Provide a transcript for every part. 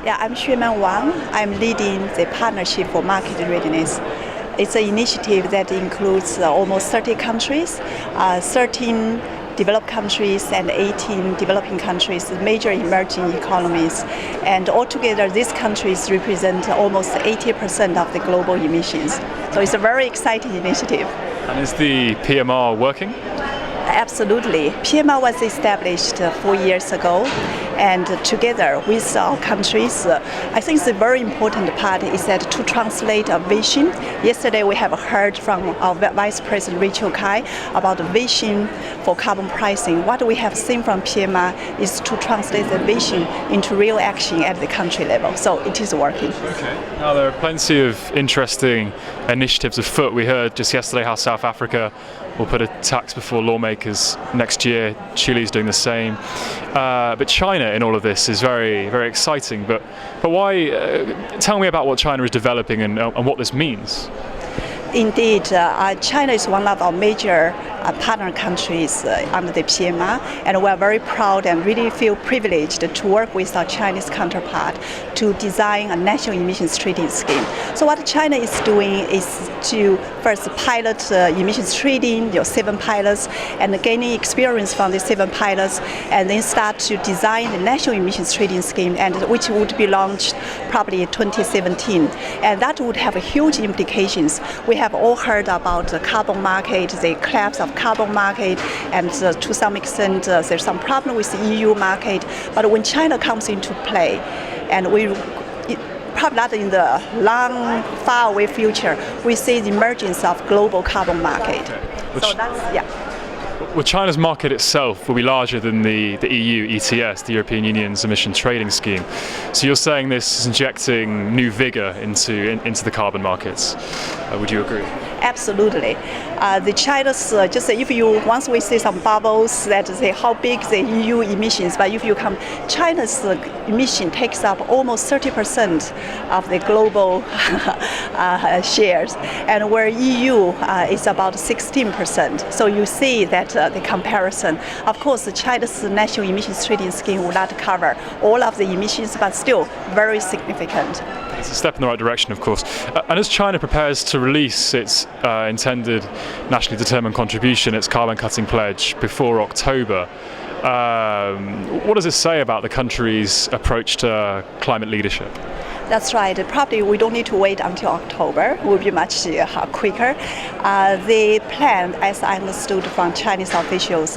Yeah, I'm Xueman Wang. I'm leading the Partnership for Market Readiness. It's an initiative that includes almost 30 countries, 13 developed countries and 18 developing countries, major emerging economies. And altogether, these countries represent almost 80% of the global emissions. So it's a very exciting initiative. And is the PMR working? Absolutely. PMR was established 4 years ago, and together with our countries, I think the very important part is that to translate a vision. Yesterday we have heard from our Vice President Rachel Kai about the vision for carbon pricing. What we have seen from PMR is to translate the vision into real action at the country level. So it is working. Okay. Now there are plenty of interesting initiatives afoot. We heard just yesterday how South Africa will put a tax before lawmakers next year. Chile's doing the same. But China in all of this is very, very exciting. But why? Tell me about what China is developing and what this means. Indeed, China is one of our major partner countries under the PMR, and we are very proud and really feel privileged to work with our Chinese counterpart to design a national emissions trading scheme. So what China is doing is to first pilot emissions trading, 7 pilots, and gaining experience from the 7 pilots, and then start to design the national emissions trading scheme, and which would be launched probably in 2017. And that would have huge implications. We have all heard about the carbon market, the collapse of carbon market, and to some extent there's some problem with the EU market. But when China comes into play, and probably not in the long, far away future, we see the emergence of global carbon market. So that's, yeah. Well, China's market itself will be larger than the EU ETS, the European Union's emission trading scheme. So you're saying this is injecting new vigor into the carbon markets. Would you agree? Absolutely. The China's, just if you, once we see some bubbles that say how big the EU emissions, but if you come, China's emission takes up almost 30% of the global shares, and where EU is about 16%. So you see that the comparison. Of course, China's national emissions trading scheme will not cover all of the emissions, but still very significant. It's a step in the right direction, of course. And as China prepares to release its intended nationally determined contribution, its carbon cutting pledge, before October, what does it say about the country's approach to climate leadership? That's right. Probably we don't need to wait until October. It will be much quicker. The plan, as I understood from Chinese officials,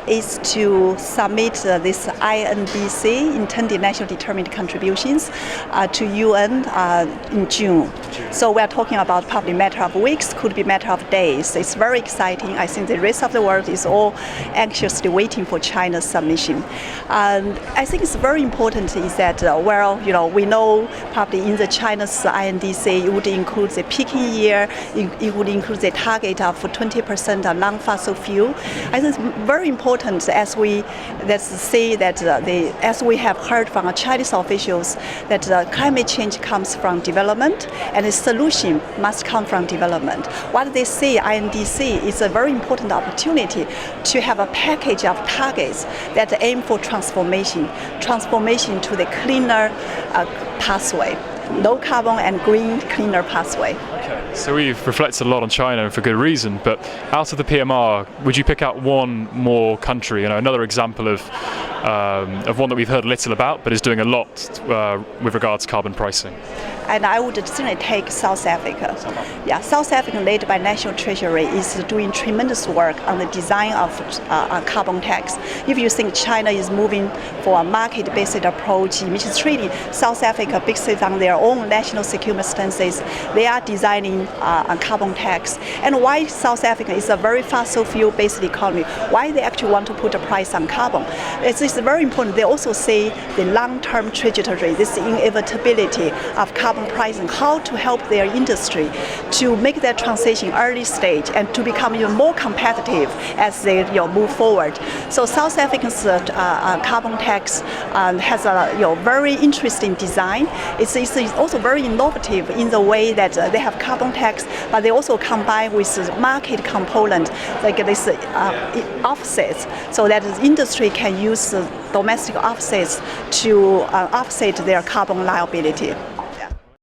is to submit this INDC, Intended National Determined Contributions, to UN in June. So we are talking about probably a matter of weeks, could be a matter of days. It's very exciting. I think the rest of the world is all anxiously waiting for China's submission. I think it's very important is that, we know probably in the China's INDC, it would include the peaking year, it would include the target of 20% of non-fossil fuel. I think it's very important as we see that as we have heard from our Chinese officials that climate change comes from development and the solution must come from development. What they see INDC is a very important opportunity to have a package of targets that aim for transformation to the cleaner pathway, low carbon and green cleaner pathway. Okay. So we've reflected a lot on China, and for good reason, but out of the PMR, would you pick out one more country, another example of one that we've heard little about but is doing a lot with regards to carbon pricing? And I would certainly take South Africa. Yeah, South Africa, led by National Treasury, is doing tremendous work on the design of a carbon tax. If you think China is moving for a market-based approach, emissions trading, South Africa, based on their own national circumstances, they are designing a carbon tax. And why South Africa is a very fossil fuel-based economy, why they actually want to put a price on carbon. It's very important. They also see the long-term trajectory, this inevitability of carbon pricing, how to help their industry to make that transition early stage and to become even more competitive as they move forward. So South Africa's carbon tax has a very interesting design. It's also very innovative in the way that they have carbon tax, but they also combine with market component like this offsets, so that the industry can use domestic offsets to offset their carbon liability.